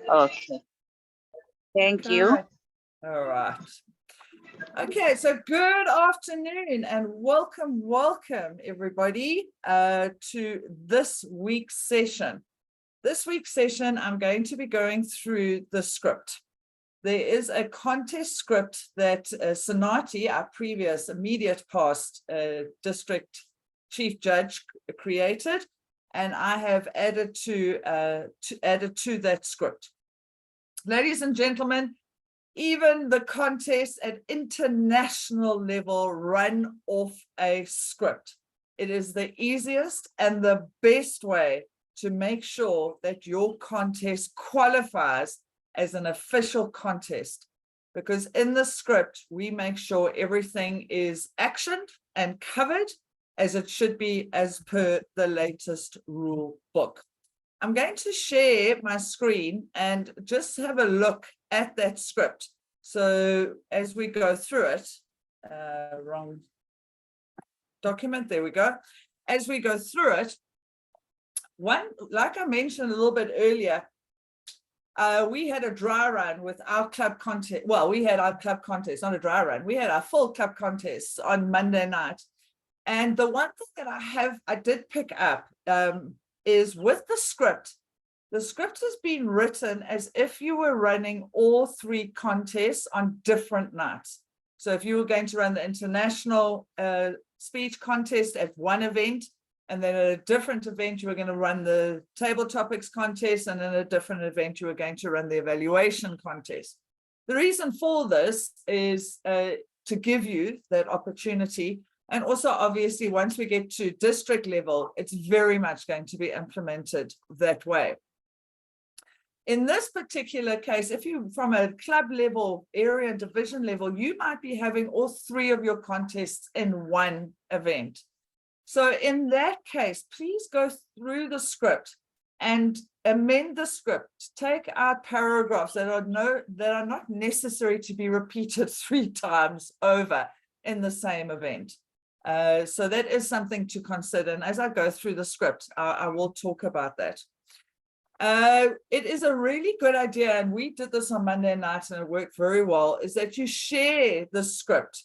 Okay. Thank you. All right. Okay, so good afternoon and welcome everybody to this week's session. This week's session, I'm going to be going through the script. There is a contest script that Sonati, our previous immediate past district chief judge, created, and I have added to that script. Ladies and gentlemen, even the contests at international level run off a script. It is the easiest and the best way to make sure that your contest qualifies as an official contest, because in the script, we make sure everything is actioned and covered as it should be as per the latest rule book. I'm going to share my screen and just have a look at that script. So as we go through it, wrong document, there we go. As we go through it, like I mentioned a little bit earlier, we had a dry run with our club contest. Well, we had our club contest, not a dry run. We had our full club contest on Monday night. And the one thing that I did pick up is with the script has been written as if you were running all three contests on different nights. So if you were going to run the international speech contest at one event, and then at a different event, you were going to run the table topics contest, and in a different event, you were going to run the evaluation contest. The reason for this is to give you that opportunity. And also, obviously, once we get to district level, it's very much going to be implemented that way. In this particular case, if you from a club level, area, division level, you might be having all three of your contests in one event. So in that case, please go through the script and amend the script. Take out paragraphs that are not necessary to be repeated 3 times over in the same event. So that is something to consider. And as I go through the script, I will talk about that. It is a really good idea, and we did this on Monday night and it worked very well, is that you share the script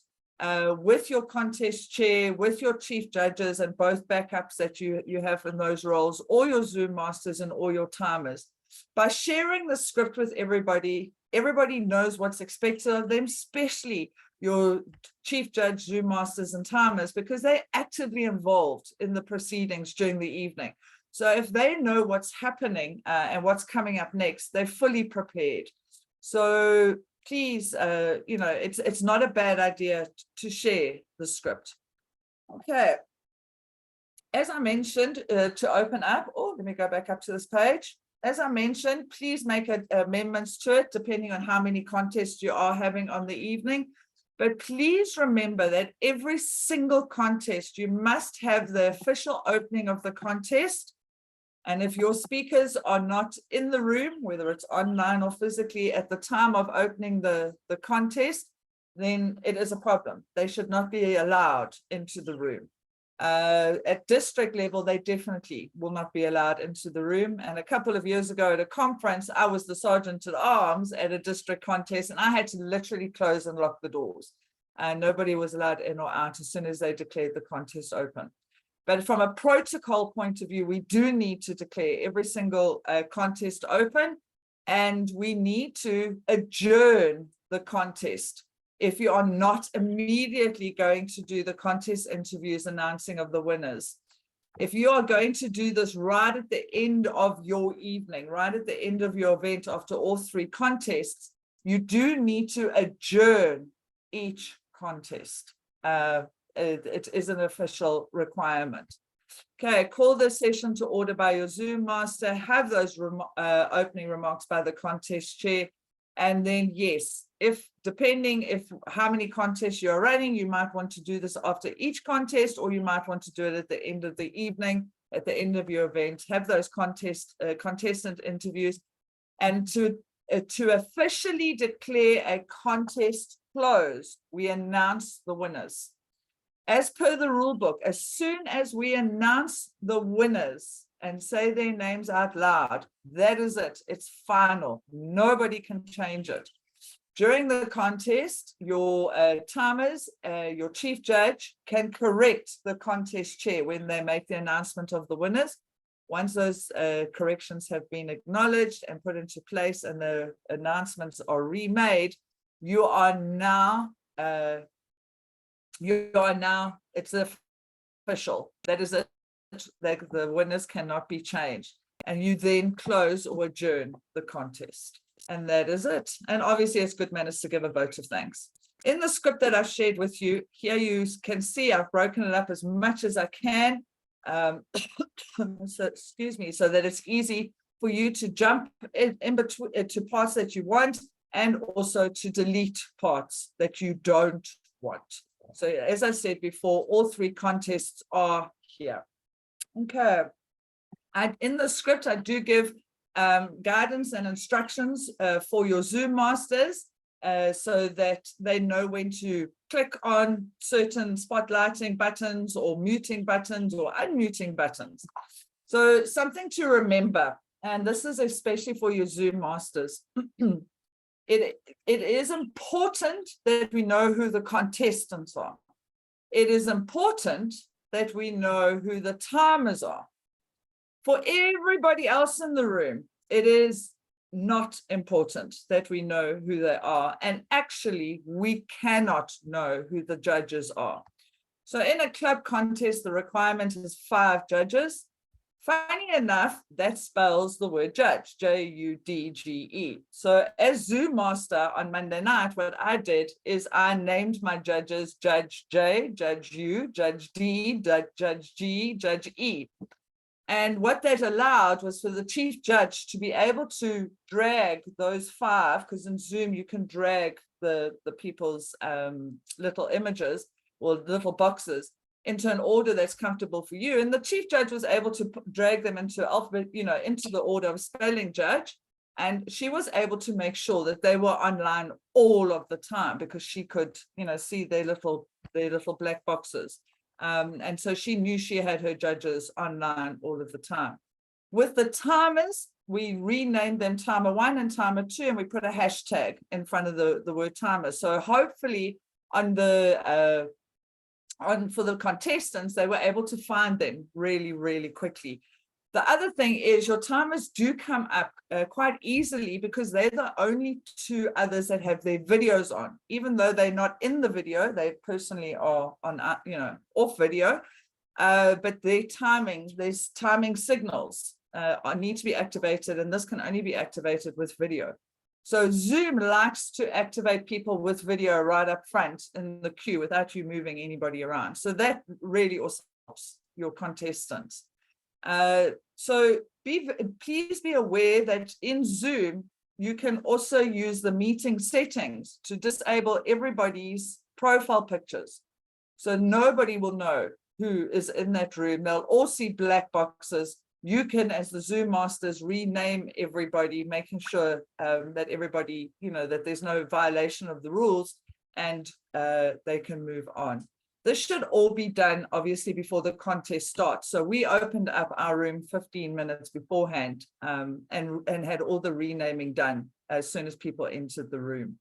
with your contest chair, with your chief judges and both backups that you have in those roles, or your Zoom masters and all your timers. By sharing the script with everybody, everybody knows what's expected of them, especially your chief judge, Zoom masters and timers, because they're actively involved in the proceedings during the evening. So if they know what's happening and what's coming up next, they're fully prepared. So please, it's not a bad idea to share the script. Okay. As I mentioned, to open up, let me go back up to this page. As I mentioned, please make amendments to it, depending on how many contests you are having on the evening. But please remember that every single contest, you must have the official opening of the contest. And if your speakers are not in the room, whether it's online or physically at the time of opening the contest, then it is a problem. They should not be allowed into the room. At district level, they definitely will not be allowed into the room. And a couple of years ago at a conference, I was the sergeant at arms at a district contest, and I had to literally close and lock the doors. And nobody was allowed in or out as soon as they declared the contest open. But from a protocol point of view, we do need to declare every single contest open, and we need to adjourn the contest if you are not immediately going to do the contest interviews announcing of the winners. If you are going to do this right at the end of your evening, right at the end of your event after all 3 contests, you do need to adjourn each contest. It is an official requirement. Okay, call the session to order by your Zoom master, have those opening remarks by the contest chair, and then yes, depending how many contests you're running, you might want to do this after each contest, or you might want to do it at the end of the evening, at the end of your event, have those contestant interviews, and to officially declare a contest closed, we announce the winners. As per the rule book, as soon as we announce the winners, and say their names out loud. That is it. It's final. Nobody can change it. During the contest, your timers, your chief judge can correct the contest chair when they make the announcement of the winners. Once those corrections have been acknowledged and put into place and the announcements are remade, you are now, it's official. That is it. The winners cannot be changed. And you then close or adjourn the contest. And that is it. And obviously, it's good manners to give a vote of thanks. In the script that I've shared with you, here you can see I've broken it up as much as I can. So excuse me, so that it's easy for you to jump in between to parts that you want and also to delete parts that you don't want. So as I said before, all three contests are here. Okay. In the script, I do give guidance and instructions for your Zoom masters so that they know when to click on certain spotlighting buttons or muting buttons or unmuting buttons. So something to remember, and this is especially for your Zoom masters. It is important that we know who the contestants are. It is important that we know who the timers are. For everybody else in the room, it is not important that we know who they are. And actually, we cannot know who the judges are. So in a club contest, the requirement is 5 judges. Funny enough, that spells the word judge, J-U-D-G-E. So as Zoom master on Monday night, what I did is I named my judges Judge J, Judge U, Judge D, Judge G, Judge E. And what that allowed was for the chief judge to be able to drag those 5, because in Zoom you can drag the people's little images or little boxes into an order that's comfortable for you. And the chief judge was able to drag them into alphabet, into the order of spelling judge. And she was able to make sure that they were online all of the time because she could, see their little black boxes. And so she knew she had her judges online all of the time. With the timers, we renamed them timer 1 and timer 2, and we put a hashtag in front of the word timer. So hopefully on for the contestants, they were able to find them really, really quickly. The other thing is your timers do come up quite easily because they're the only 2 others that have their videos on. Even though they're not in the video, they personally are on, off video, but their there's timing signals need to be activated, and this can only be activated with video. So Zoom likes to activate people with video right up front in the queue without you moving anybody around. So that really also helps your contestants. So please be aware that in Zoom, you can also use the meeting settings to disable everybody's profile pictures. So nobody will know who is in that room. They'll all see black boxes. You can, as the Zoom masters, rename everybody, making sure that everybody, that there's no violation of the rules and they can move on. This should all be done, obviously, before the contest starts. So we opened up our room 15 minutes beforehand and had all the renaming done as soon as people entered the room.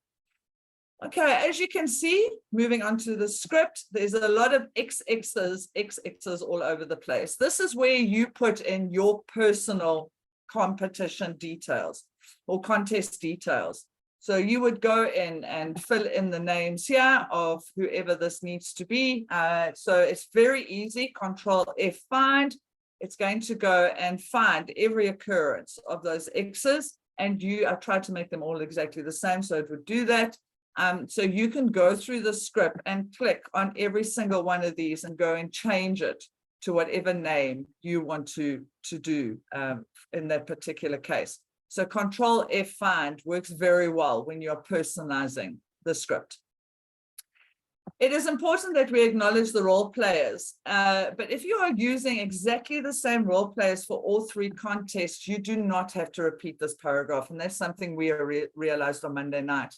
Okay, as you can see, moving on to the script, there's a lot of XXs all over the place. This is where you put in your personal competition details or contest details. So you would go in and fill in the names here of whoever this needs to be. So it's very easy. Control F find. It's going to go and find every occurrence of those X's. And I tried to make them all exactly the same, so it would do that. So you can go through the script and click on every single one of these and go and change it to whatever name you want to do in that particular case. So Control F find works very well when you're personalizing the script. It is important that we acknowledge the role players, but if you are using exactly the same role players for all 3 contests, you do not have to repeat this paragraph, and that's something we realized on Monday night.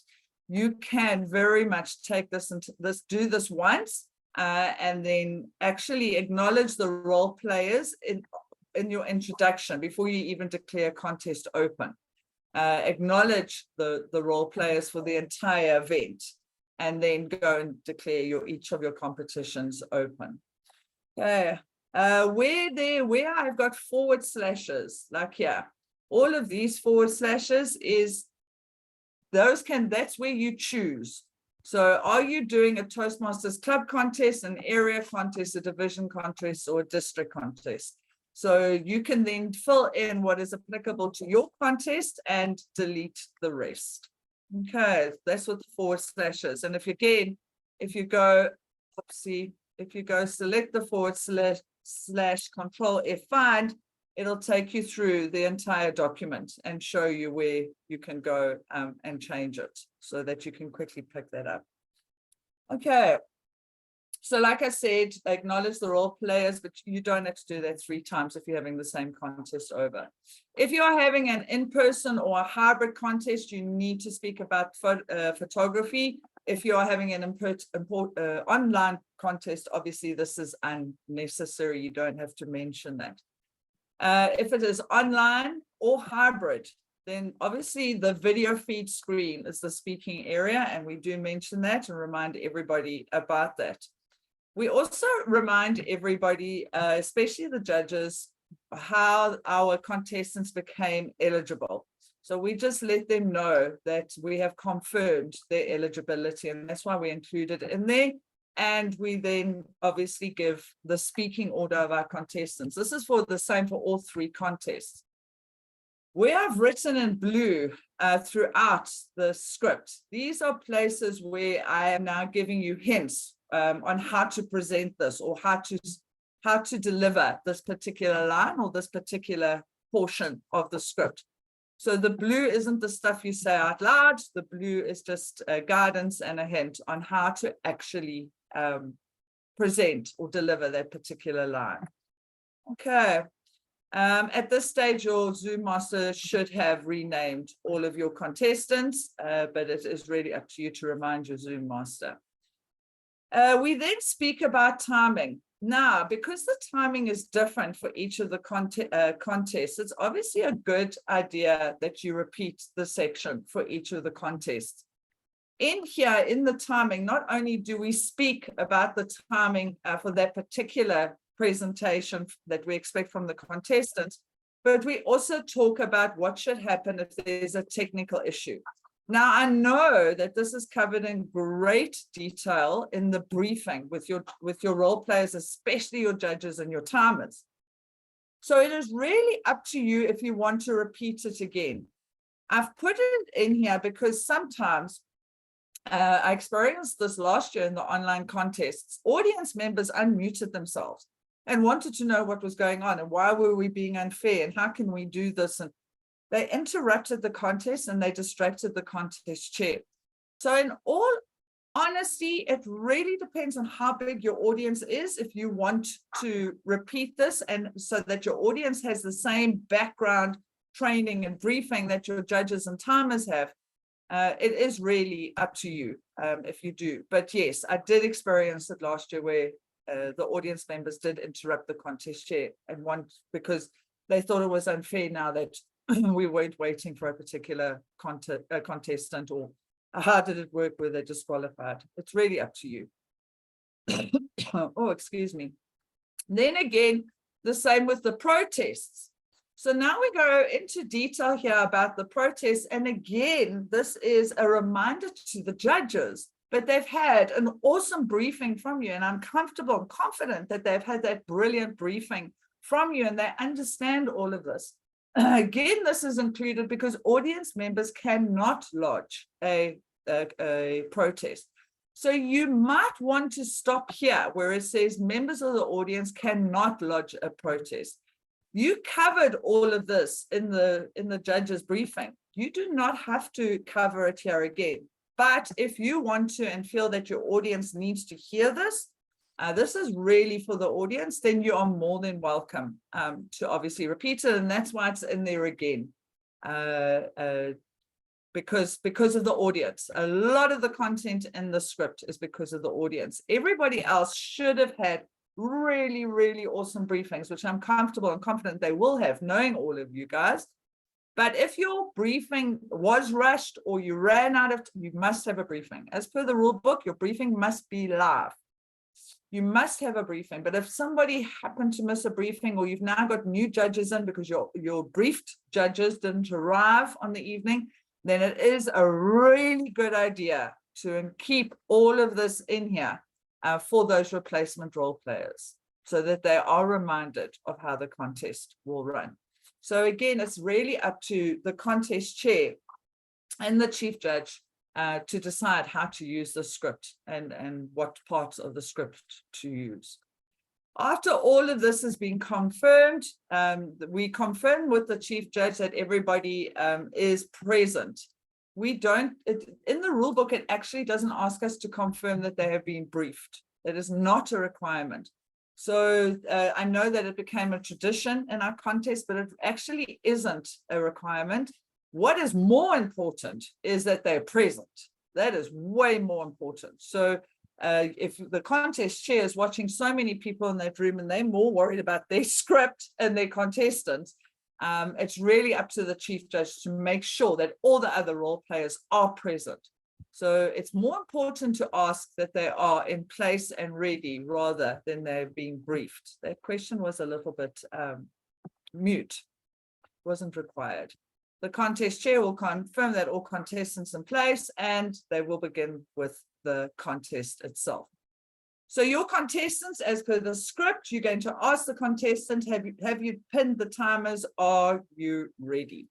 You can very much take this and do this once, and then actually acknowledge the role players in your introduction, before you even declare contest open, acknowledge the role players for the entire event, and then go and declare each of your competitions open. Okay, where I've got forward slashes, like here, all of these forward slashes that's where you choose. So are you doing a Toastmasters Club contest, an area contest, a division contest, or a district contest? So you can then fill in what is applicable to your contest and delete the rest. Okay, that's what the forward slash is. And if you go select the forward slash control F find, it'll take you through the entire document and show you where you can go and change it so that you can quickly pick that up. Okay. So like I said, acknowledge the role players, but you don't have to do that 3 times if you're having the same contest over. If you are having an in-person or a hybrid contest, you need to speak about photography. If you are having an online contest, obviously this is unnecessary. You don't have to mention that. If it is online or hybrid, then obviously the video feed screen is the speaking area, and we do mention that and remind everybody about that. We also remind everybody, especially the judges, how our contestants became eligible. So we just let them know that we have confirmed their eligibility, and that's why we included it in there. And we then obviously give the speaking order of our contestants. This is for the same for all 3 contests. We have written in blue throughout the script. These are places where I am now giving you hints on how to present this, or how to deliver this particular line or this particular portion of the script. So the blue isn't the stuff you say out loud. The blue is just guidance and a hint on how to actually present or deliver that particular line. Okay. At this stage, your Zoom master should have renamed all of your contestants, but it is really up to you to remind your Zoom master. We then speak about timing. Now, because the timing is different for each of the contests, it's obviously a good idea that you repeat the section for each of the contests. In here, in the timing, not only do we speak about the timing for that particular presentation that we expect from the contestants, but we also talk about what should happen if there's a technical issue. Now, I know that this is covered in great detail in the briefing with your role players, especially your judges and your timers. So it is really up to you if you want to repeat it again. I've put it in here because sometimes I experienced this last year in the online contests. Audience members unmuted themselves and wanted to know what was going on and why were we being unfair and how can we do this, and they interrupted the contest and they distracted the contest chair. So in all honesty, it really depends on how big your audience is. If you want to repeat this and so that your audience has the same background training and briefing that your judges and timers have, it is really up to you if you do. But yes, I did experience it last year where the audience members did interrupt the contest chair and because they thought it was unfair now that we weren't waiting for a particular contestant, or how did it work where they're disqualified. It's really up to you. Oh, excuse me. Then again, the same with the protests. So now we go into detail here about the protests. And again, this is a reminder to the judges, but they've had an awesome briefing from you. And I'm comfortable and confident that they've had that brilliant briefing from you and they understand all of this. Again, this is included because audience members cannot lodge a protest. So you might want to stop here where it says members of the audience cannot lodge a protest. You covered all of this in the judge's briefing. You do not have to cover it here again. But if you want to and feel that your audience needs to hear this, this is really for the audience, then you are more than welcome to obviously repeat it. And that's why it's in there again, because of the audience. A lot of the content in the script is because of the audience. Everybody else should have had really, really awesome briefings, which I'm comfortable and confident they will have, knowing all of you guys. But if your briefing was rushed or you ran out of, you must have a briefing. As per the rule book, your briefing must be live. You must have a briefing. But if somebody happened to miss a briefing, or you've now got new judges in because your briefed judges didn't arrive on the evening, then it is a really good idea to keep all of this in here for those replacement role players, so that they are reminded of how the contest will run. So again, it's really up to the contest chair and the chief judge to decide how to use the script and what parts of the script to use. After all of this has been confirmed, we confirm with the chief judge that everybody is present. We don't, in the rule book, it actually doesn't ask us to confirm that they have been briefed. That is not a requirement. So I know that it became a tradition in our contest, but it actually isn't a requirement. What is more important is that they're present. That is way more important. So if the contest chair is watching so many people in that room and they're more worried about their script and their contestants, it's really up to the chief judge to make sure that all the other role players are present. So it's more important to ask that they are in place and ready rather than they're being briefed. That question was a little bit mute, wasn't required. The contest chair will confirm that all contestants in place, and they will begin with the contest itself. So your contestants, as per the script, you're going to ask the contestant, have you pinned the timers? Are you ready?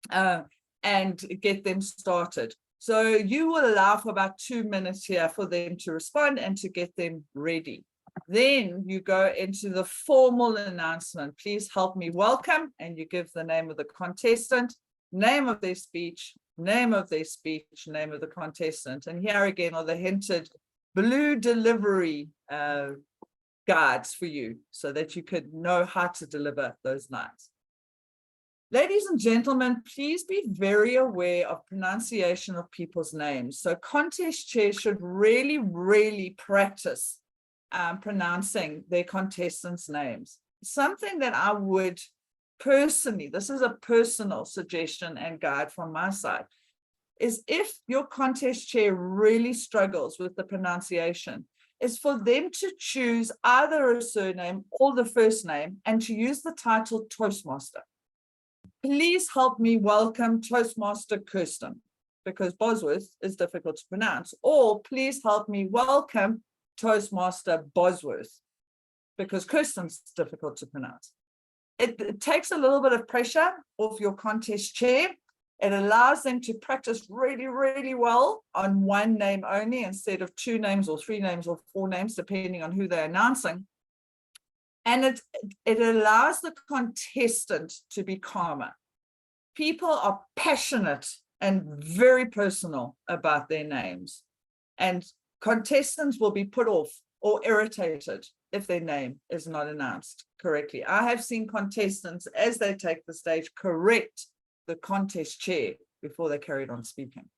And get them started. So you will allow for about 2 minutes here for them to respond and to get them ready. Then you go into the formal announcement. Please help me welcome, and you give the name of the contestant, name of their speech, name of their speech, name of the contestant. And here again are the hinted blue delivery guides for you so that you could know how to deliver those lines. Ladies and gentlemen, please be very aware of pronunciation of people's names. So contest chairs should really, really practice pronouncing their contestants' names. Something that I would personally, this is a personal suggestion and guide from my side, is if your contest chair really struggles with the pronunciation, is for them to choose either a surname or the first name and to use the title Toastmaster. Please help me welcome Toastmaster Kirsten, because Bosworth is difficult to pronounce. Or please help me welcome Toastmaster Bosworth, because Kirsten's difficult to pronounce. It takes a little bit of pressure off your contest chair. It allows them to practice really, really well on one name only instead of 2 names or 3 names or 4 names, depending on who they're announcing. And it allows the contestant to be calmer. People are passionate and very personal about their names, and contestants will be put off or irritated if their name is not announced correctly. I have seen contestants, as they take the stage, correct the contest chair before they carried on speaking.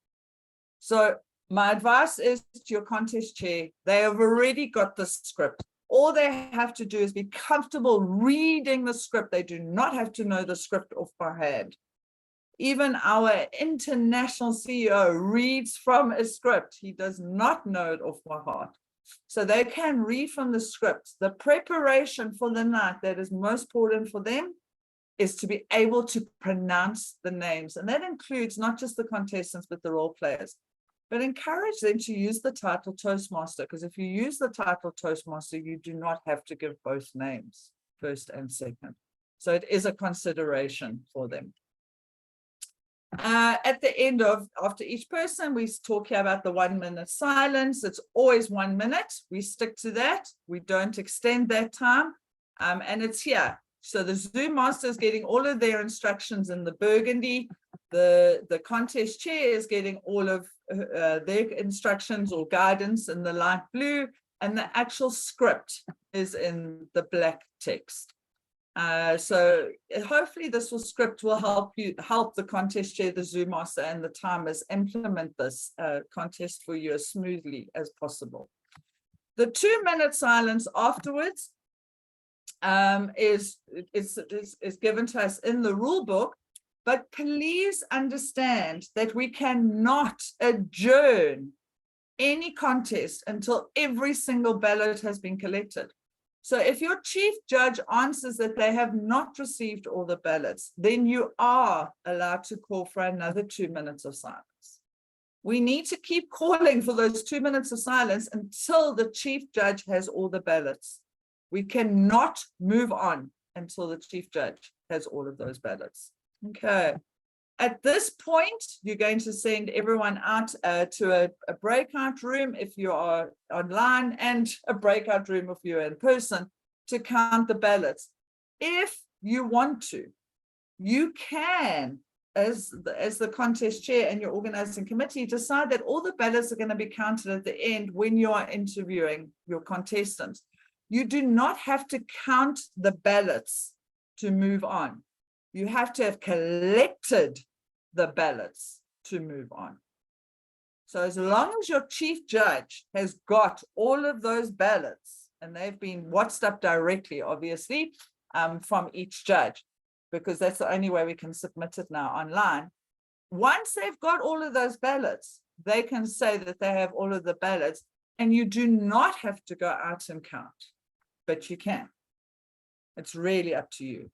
So my advice is to your contest chair, they have already got the script. All they have to do is be comfortable reading the script. They do not have to know the script off by hand. Even our international CEO reads from a script. He does not know it off by heart. So they can read from the script. The preparation for the night that is most important for them is to be able to pronounce the names. And that includes not just the contestants, but the role players. But encourage them to use the title Toastmaster, because if you use the title Toastmaster, you do not have to give both names, first and second. So it is a consideration for them. At the end of, after each person, we talk here about the 1 minute silence. It's always 1 minute. We stick to that. We don't extend that time. And it's here. So the Zoom master is getting all of their instructions in the burgundy. The contest chair is getting all of their instructions or guidance in the light blue, and the actual script is in the black text. So hopefully this script will help the contest chair, the Zoom master, and the timers implement this contest for you as smoothly as possible. The 2-minute silence afterwards is given to us in the rule book, but please understand that we cannot adjourn any contest until every single ballot has been collected. So if your chief judge answers that they have not received all the ballots, then you are allowed to call for another 2 minutes of silence. We need to keep calling for those 2 minutes of silence until the chief judge has all the ballots. We cannot move on until the chief judge has all of those ballots. Okay. At this point, you're going to send everyone out to a breakout room if you are online, and a breakout room if you're in person, to count the ballots. If you want to, you can, as the contest chair and your organizing committee, decide that all the ballots are going to be counted at the end when you are interviewing your contestants. You do not have to count the ballots to move on. You have to have collected the ballots to move on. So as long as your chief judge has got all of those ballots, and they've been WhatsApped directly, obviously, from each judge, because that's the only way we can submit it now online. Once they've got all of those ballots, they can say that they have all of the ballots, and you do not have to go out and count, but you can. It's really up to you.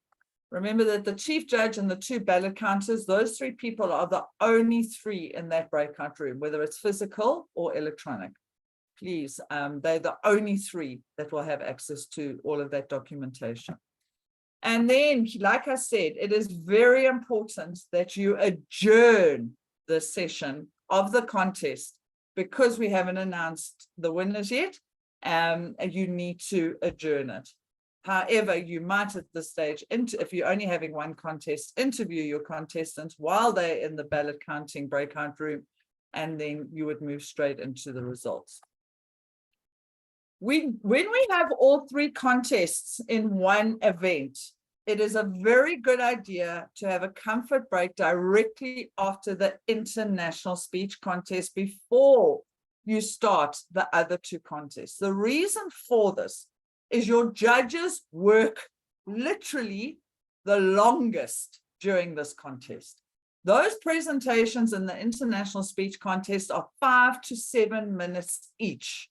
Remember that the chief judge and the 2 ballot counters, those 3 people are the only 3 in that breakout room, whether it's physical or electronic. Please, they're the only 3 that will have access to all of that documentation. And then, like I said, it is very important that you adjourn the session of the contest, because we haven't announced the winners yet. You need to adjourn it. However, you might at this stage, if you're only having one contest, interview your contestants while they're in the ballot counting breakout room, and then you would move straight into the results. When we have all 3 contests in one event, it is a very good idea to have a comfort break directly after the international speech contest before you start the other 2 contests. The reason for this is your judges work literally the longest during this contest. Those presentations in the international speech contest are 5 to 7 minutes each.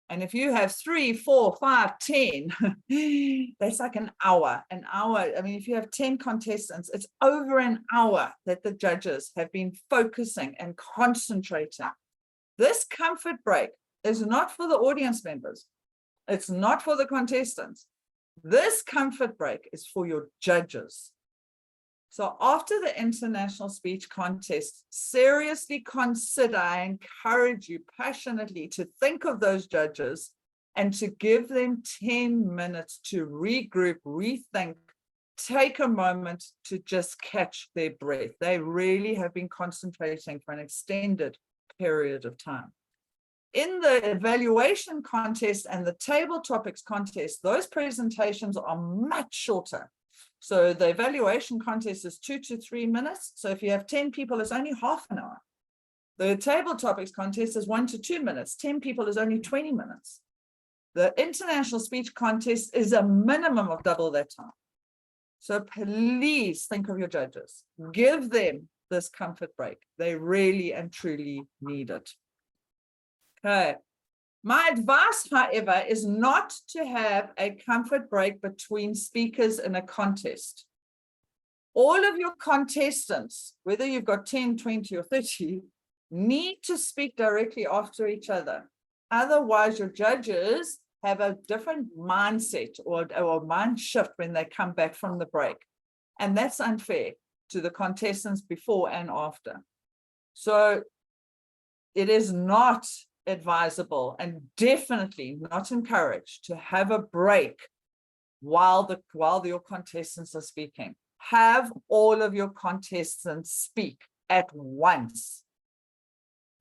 And if you have 3, 4, 5, 10, that's like an hour. I mean, if you have 10 contestants, it's over an hour that the judges have been focusing and concentrating. This comfort break is not for the audience members. It's not for the contestants. This comfort break is for your judges. So after the international speech contest, seriously consider, I encourage you passionately to think of those judges and to give them 10 minutes to regroup, rethink, take a moment to just catch their breath. They really have been concentrating for an extended period of time. In the evaluation contest and the table topics contest, those presentations are much shorter. So the evaluation contest is 2 to 3 minutes. So if you have 10 people, it's only half an hour. The table topics contest is 1 to 2 minutes. 10 people is only 20 minutes. The international speech contest is a minimum of double that time. So please think of your judges. Give them this comfort break. They really and truly need it. Okay. My advice, however, is not to have a comfort break between speakers in a contest. All of your contestants, whether you've got 10, 20, or 30, need to speak directly after each other. Otherwise, your judges have a different mindset or mind shift when they come back from the break. And that's unfair to the contestants before and after. So it is not advisable and definitely not encouraged to have a break while your contestants are speaking. Have all of your contestants speak at once.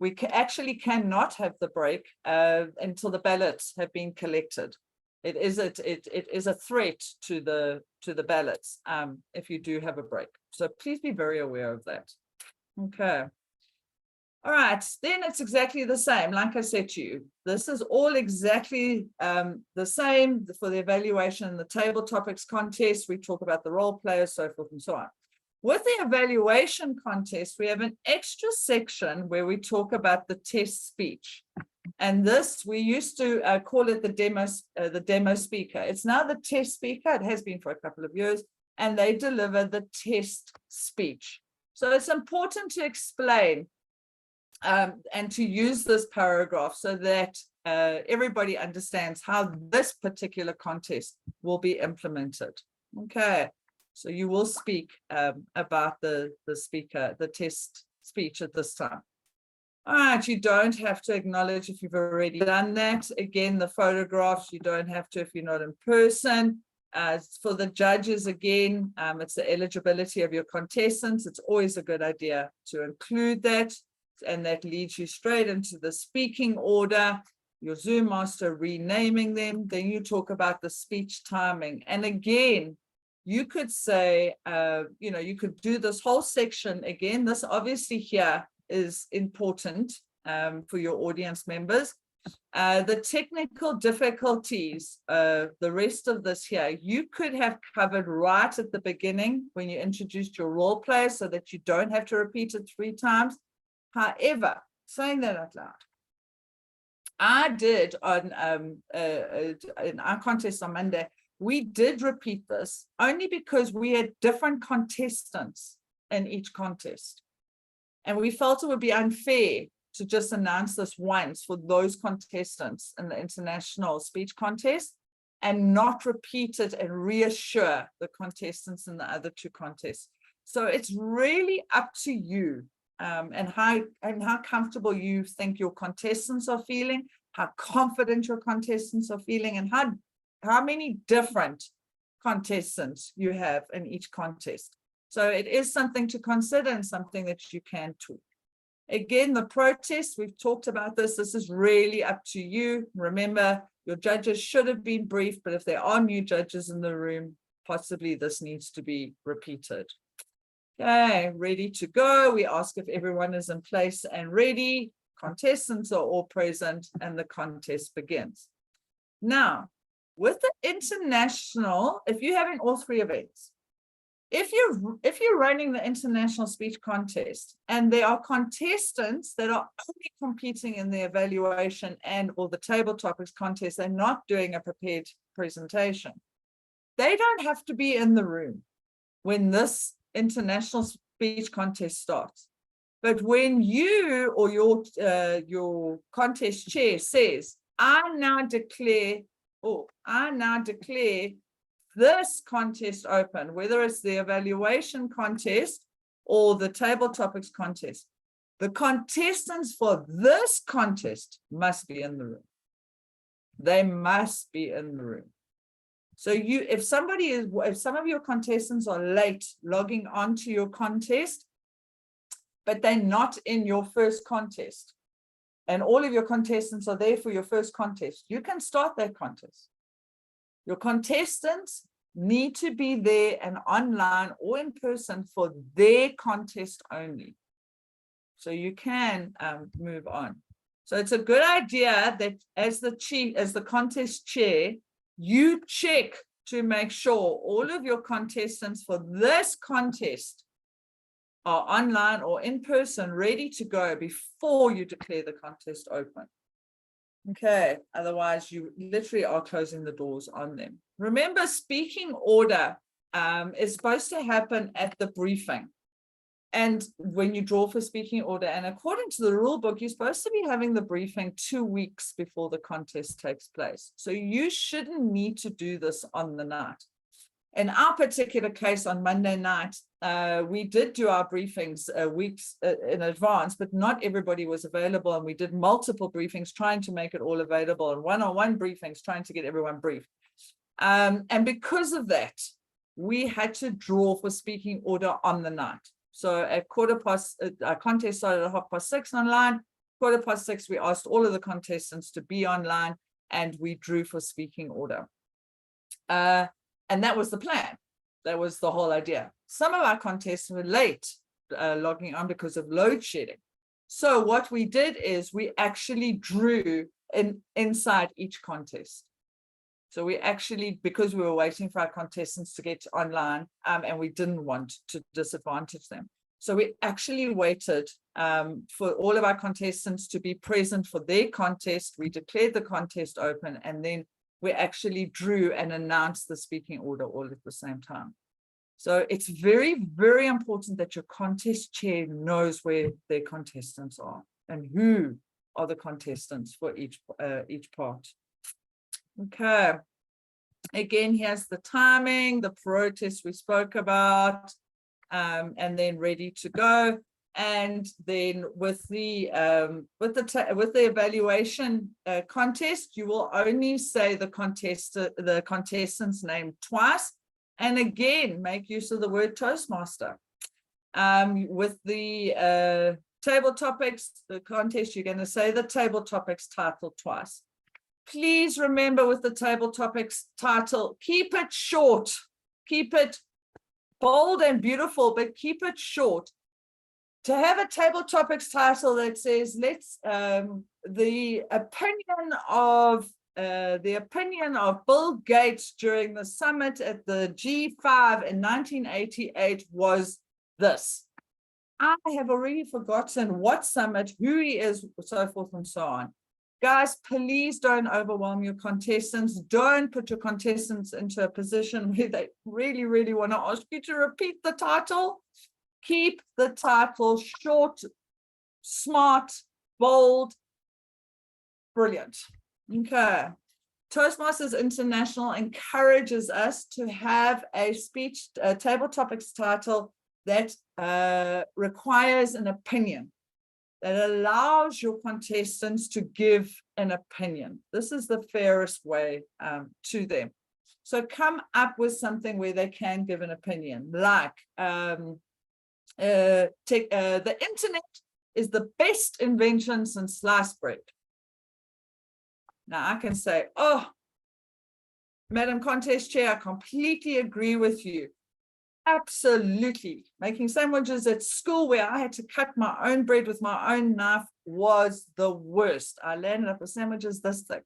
We actually cannot have the break until the ballots have been collected. It is a threat to the ballots if you do have a break. So please be very aware of that. Okay. All right, then it's exactly the same. Like I said to you, this is all exactly the same for the evaluation and the table topics contest. We talk about the role players, so forth and so on. With the evaluation contest, we have an extra section where we talk about the test speech. And this, we used to call it the demo speaker. It's now the test speaker. It has been for a couple of years, and they deliver the test speech. So it's important to explain and to use this paragraph so that everybody understands how this particular contest will be implemented. Okay, so you will speak about the test speech at this time. All right, you don't have to acknowledge if you've already done that. Again, the photographs, you don't have to if you're not in person. For the judges, again, it's the eligibility of your contestants. It's always a good idea to include that. And that leads you straight into the speaking order, your Zoom master renaming them. Then you talk about the speech timing. And again, you could say, you could do this whole section again. This obviously here is important for your audience members. The technical difficulties, the rest of this here, you could have covered right at the beginning when you introduced your role play so that you don't have to repeat it 3 times. However, saying that out loud, I did on in our contest on Monday, we did repeat this only because we had different contestants in each contest. And we felt it would be unfair to just announce this once for those contestants in the international speech contest and not repeat it and reassure the contestants in the other 2 contests. So it's really up to you. And how comfortable you think your contestants are feeling, how confident your contestants are feeling, and how many different contestants you have in each contest. So it is something to consider and something that you can tweak. Again, the protest, we've talked about this. This is really up to you. Remember, your judges should have been briefed, but if there are new judges in the room, possibly this needs to be repeated. Okay, ready to go. We ask if everyone is in place and ready. Contestants are all present and the contest begins. Now, with the international, if you're having all 3 events, if you're running the international speech contest and there are contestants that are only competing in the evaluation and or the table topics contest, they're not doing a prepared presentation. They don't have to be in the room when this international speech contest starts. But when you or your contest chair says, I now declare this contest open, whether it's the evaluation contest or the table topics contest, the contestants for this contest must be in the room. They must be in the room. So if some of your contestants are late logging onto your contest, but they're not in your first contest, and all of your contestants are there for your first contest, you can start that contest. Your contestants need to be there and online or in person for their contest only. So you can move on. So it's a good idea that as the contest chair, you check to make sure all of your contestants for this contest are online or in person, ready to go before you declare the contest open. Okay, otherwise you literally are closing the doors on them. Remember, speaking order is supposed to happen at the briefing. And when you draw for speaking order, and according to the rule book, you're supposed to be having the briefing 2 weeks before the contest takes place. So you shouldn't need to do this on the night. In our particular case on Monday night, we did do our briefings weeks in advance, but not everybody was available. And we did multiple briefings trying to make it all available, and one-on-one briefings trying to get everyone briefed. And because of that, we had to draw for speaking order on the night. So at our contest started at 6:30 online. 6:15, we asked all of the contestants to be online, and we drew for speaking order. And that was the plan. That was the whole idea. Some of our contestants were late logging on because of load shedding. So what we did is we actually drew inside each contest. So we actually, because we were waiting for our contestants to get online, and we didn't want to disadvantage them. So we actually waited for all of our contestants to be present for their contest. We declared the contest open, and then we actually drew and announced the speaking order all at the same time. So it's very, very important that your contest chair knows where their contestants are and who are the contestants for each part. Okay. Again, here's the timing, the protest we spoke about, and then ready to go. And then with the evaluation contest, you will only say the contestant's name twice. And again, make use of the word Toastmaster. With the table topics, the contest, you're going to say the table topics title twice. Please remember with the table topics title, keep it short, keep it bold and beautiful, but keep it short. To have a table topics title that says, let's the opinion of Bill Gates during the summit at the G5 in 1988 was this. I have already forgotten what summit, who he is, so forth and so on. Guys, please don't overwhelm your contestants. Don't put your contestants into a position where they really, really want to ask you to repeat the title. Keep the title short, smart, bold, brilliant. Okay. Toastmasters International encourages us to have a speech table topics title that requires an opinion, that allows your contestants to give an opinion. This is the fairest way to them. So come up with something where they can give an opinion, like the internet is the best invention since sliced bread. Now I can say, oh, Madam Contest Chair, I completely agree with you. Absolutely. Making sandwiches at school where I had to cut my own bread with my own knife was the worst. I landed up with sandwiches this thick.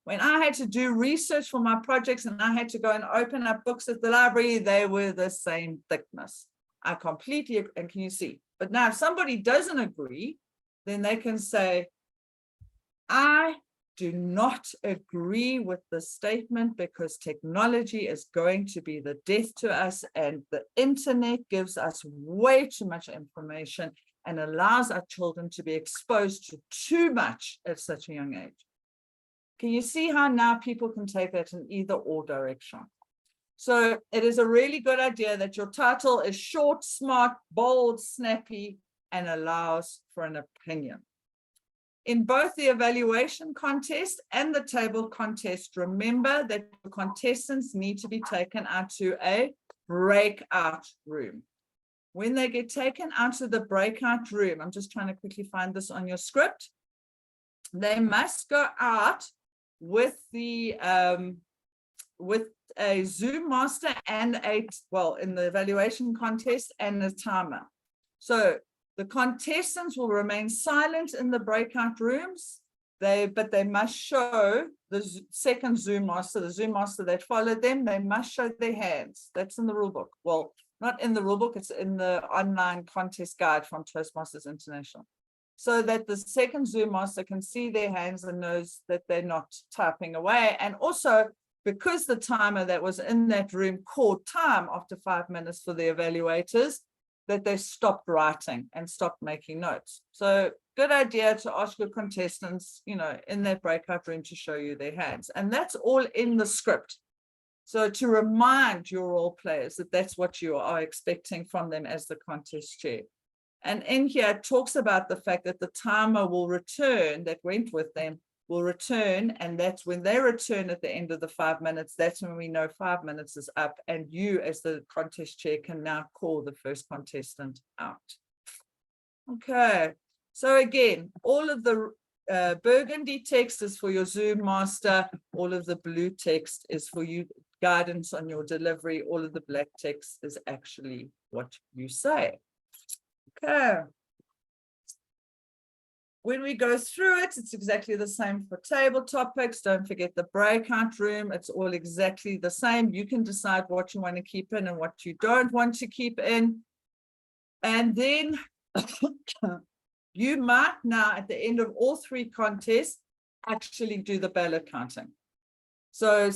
When I had to do research for my projects and I had to go and open up books at the library, they were the same thickness. I completely agree, and can you see? But now if somebody doesn't agree, then they can say, I do not agree with the statement because technology is going to be the death to us, and the internet gives us way too much information and allows our children to be exposed to too much at such a young age. Can you see how now people can take that in either or direction? So it is a really good idea that your title is short, smart, bold, snappy, and allows for an opinion. In both the evaluation contest and the table contest, remember that the contestants need to be taken out to a breakout room. When they get taken out to the breakout room, I'm just trying to quickly find this on your script. They must go out with a Zoom master and in the evaluation contest and a timer. So the contestants will remain silent in the breakout rooms, but they must show the second Zoom master, the Zoom master that followed them, they must show their hands. That's in the rule book. Well, not in the rule book, it's in the online contest guide from Toastmasters International. So that the second Zoom master can see their hands and knows that they're not typing away. And also, because the timer that was in that room called time after 5 minutes for the evaluators, that they stopped writing and stopped making notes. So good idea to ask your contestants, in that breakout room to show you their hands. And that's all in the script. So to remind your role players that that's what you are expecting from them as the contest chair. And in here, it talks about the fact that the timer will return, that went with them, will return. And that's when they return at the end of the 5 minutes, that's when we know 5 minutes is up. And you, as the contest chair, can now call the first contestant out. Okay. So again, all of the burgundy text is for your Zoom master. All of the blue text is for you, guidance on your delivery. All of the black text is actually what you say. Okay. when we go through it, it's exactly the same for table topics. Don't forget the breakout room. It's all exactly the same. You can decide what you want to keep in and what you don't want to keep in. And then you might now, at the end of all 3 contests, actually do the ballot counting. So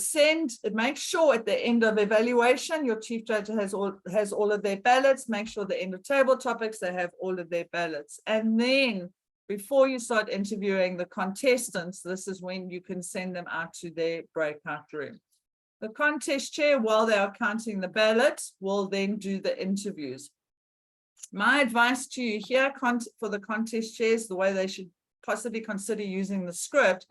make sure at the end of evaluation, your chief judge has all of their ballots. Make sure at the end of table topics, they have all of their ballots. And then before you start interviewing the contestants, this is when you can send them out to their breakout room. The contest chair, while they are counting the ballots, will then do the interviews. My advice to you here for the contest chairs, the way they should possibly consider using the script,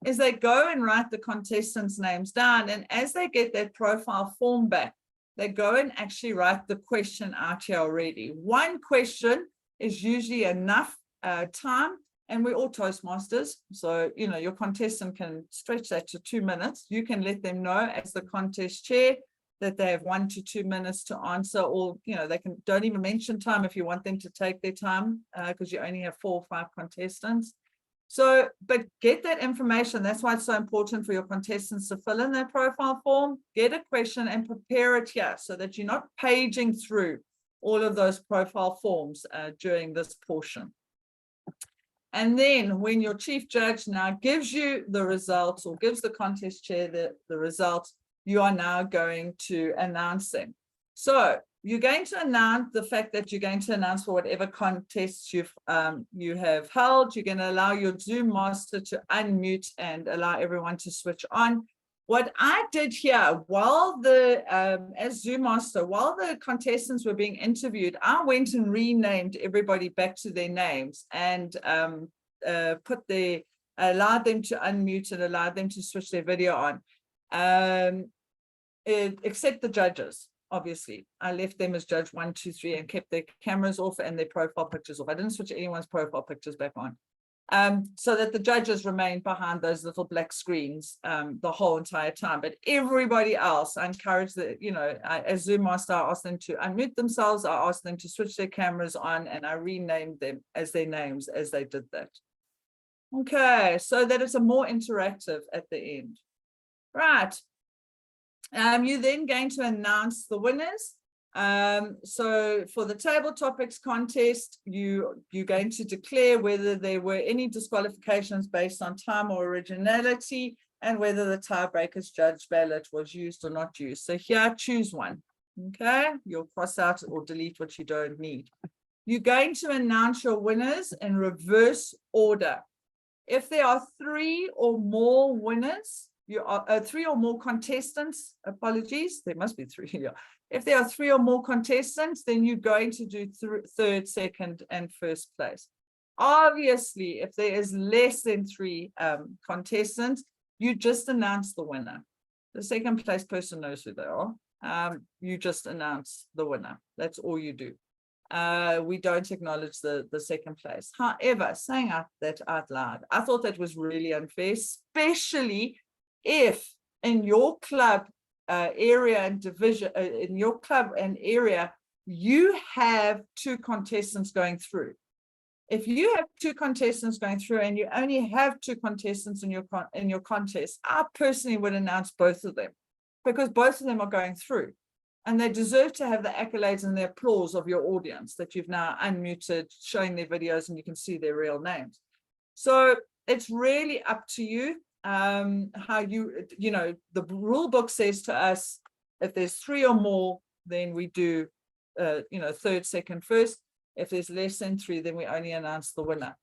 is they go and write the contestants' names down. And as they get that profile form back, they go and actually write the question out here already. 1 question is usually enough time, and we're all Toastmasters. So, you know, your contestant can stretch that to 2 minutes. You can let them know as the contest chair that they have 1 to 2 minutes to answer, or, you know, don't even mention time if you want them to take their time, because you only have 4 or 5 contestants. So, but get that information. That's why it's so important for your contestants to fill in their profile form, get a question and prepare it here so that you're not paging through all of those profile forms during this portion. And then when your chief judge now gives you the results, or gives the contest chair the results, you are now going to announce them. So you're going to announce the fact that you're going to announce for whatever contests you have held. You're going to allow your Zoom master to unmute and allow everyone to switch on. What I did here, while as Zoom master, while the contestants were being interviewed, I went and renamed everybody back to their names and allowed them to unmute and allowed them to switch their video on, except the judges. Obviously, I left them as judge 1, 2, 3 and kept their cameras off and their profile pictures off. I didn't switch anyone's profile pictures back on. So that the judges remained behind those little black screens the whole entire time. But everybody else, I encouraged that, you know, as Zoom master, I asked them to unmute themselves, I asked them to switch their cameras on, and I renamed them as their names as they did that. Okay, so that it's a more interactive at the end. Right. You're then going to announce the winners. So for the table topics contest, you're going to declare whether there were any disqualifications based on time or originality, and whether the tiebreaker's judge ballot was used or not used. So here, choose one. Okay, you'll cross out or delete what you don't need. You're going to announce your winners in reverse order. If there are 3 or more winners, you are 3 or more contestants, apologies, there must be 3 here. If there are 3 or more contestants, then you're going to do 3rd, 2nd, and 1st place. Obviously, if there is less than 3 contestants, you just announce the winner. The 2nd place person knows who they are. You just announce the winner. That's all you do. We don't acknowledge the 2nd place. However, saying that out loud, I thought that was really unfair, especially if in your club area and division, in your club and area, you have 2 contestants going through. If you have 2 contestants going through and you only have 2 contestants in your contest, I personally would announce both of them, because both of them are going through. And they deserve to have the accolades and the applause of your audience that you've now unmuted, showing their videos, and you can see their real names. So it's really up to you how you know, the rule book says to us, if there's 3 or more, then we do, 3rd, 2nd, 1st. If there's less than 3, then we only announce the winner.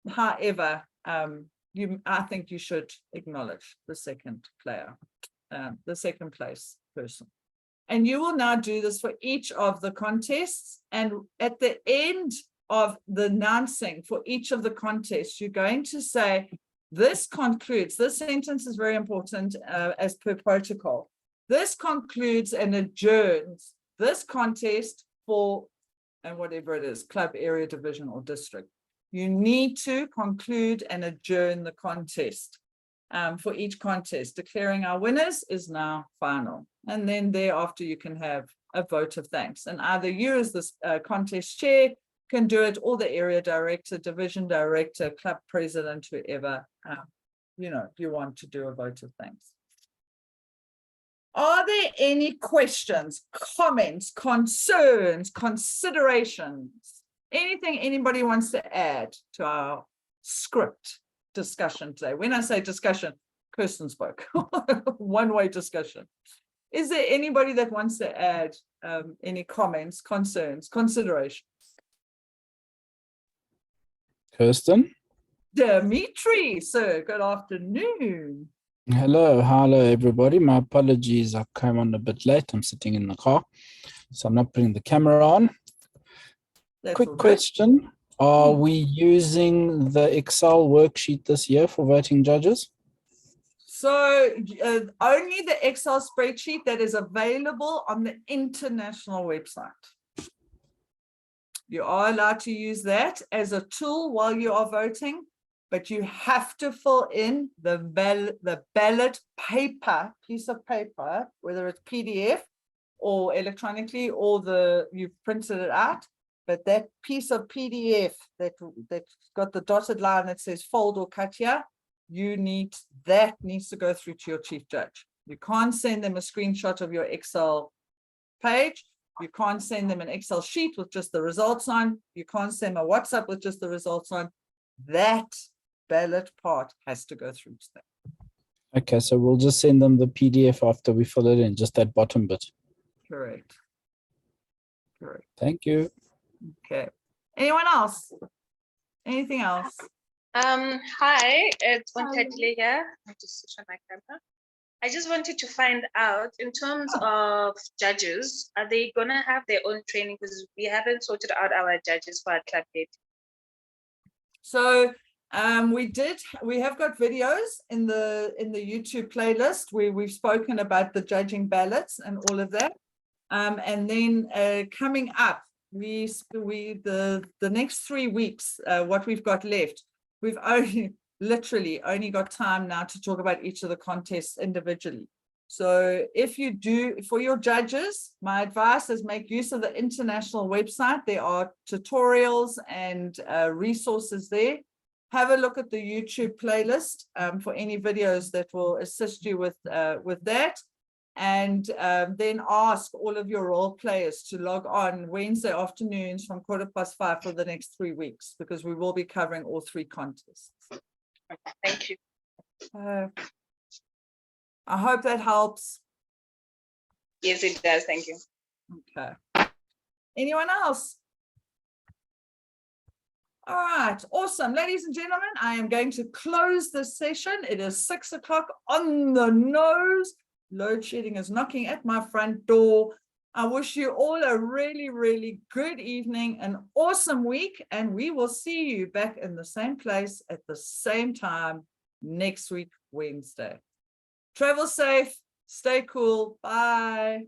However, I think you should acknowledge the 2nd player, the 2nd place person. And you will now do this for each of the contests. And at the end of the announcing for each of the contests, you're going to say, this concludes, this sentence is very important as per protocol. This concludes and adjourns this contest for, and whatever it is, club, area, division, or district. You need to conclude and adjourn the contest. For each contest, declaring our winners is now final. And then thereafter you can have a vote of thanks. And either you as the contest chair can do it, or the area director, division director, club president, whoever, you want to do a vote of thanks. Are there any questions, comments, concerns, considerations, anything anybody wants to add to our script discussion today? When I say discussion, Kirsten spoke, one-way discussion. Is there anybody that wants to add any comments, concerns, considerations? Kirsten? Dimitri, sir, good afternoon. Hello, everybody. My apologies. I came on a bit late. I'm sitting in the car, so I'm not putting the camera on. That's Quick all good. question. Are we using the Excel worksheet this year for voting judges? So only the Excel spreadsheet that is available on the international website. You are allowed to use that as a tool while you are voting, but you have to fill in the ballot paper, piece of paper, whether it's PDF or electronically, or you've printed it out. But that piece of PDF that's got the dotted line that says fold or cut here, that needs to go through to your chief judge. You can't send them a screenshot of your Excel page. You can't send them an Excel sheet with just the results on. You can't send a WhatsApp with just the results on. That ballot part has to go through to them. Okay, so we'll just send them the PDF after we fill it in, just that bottom bit. Correct. Thank you. Okay. Anyone else? Anything else? Hi, it's Bonkatile here. I just switch on my camera. I just wanted to find out, in terms of judges, are they gonna have their own training? Because we haven't sorted out our judges for our club date. So we have got videos in the YouTube playlist where we've spoken about the judging ballots and all of that. And then coming up, the next 3 weeks, what we've got left, we've literally only got time now to talk about each of the contests individually. So if you do, for your judges, my advice is make use of the international website. There are tutorials and resources there. Have a look at the YouTube playlist for any videos that will assist you with that. And then ask all of your role players to log on Wednesday afternoons from 5:15 for the next 3 weeks, because we will be covering all 3 contests. Thank you. I hope that helps. Yes, it does. Thank you. Okay. Anyone else? All right, awesome. Ladies and gentlemen, I am going to close this session. It is 6 o'clock on the nose. Load shedding is knocking at my front door. I wish you all a really, really good evening, an awesome week, and we will see you back in the same place at the same time next week, Wednesday. Travel safe, stay cool, bye.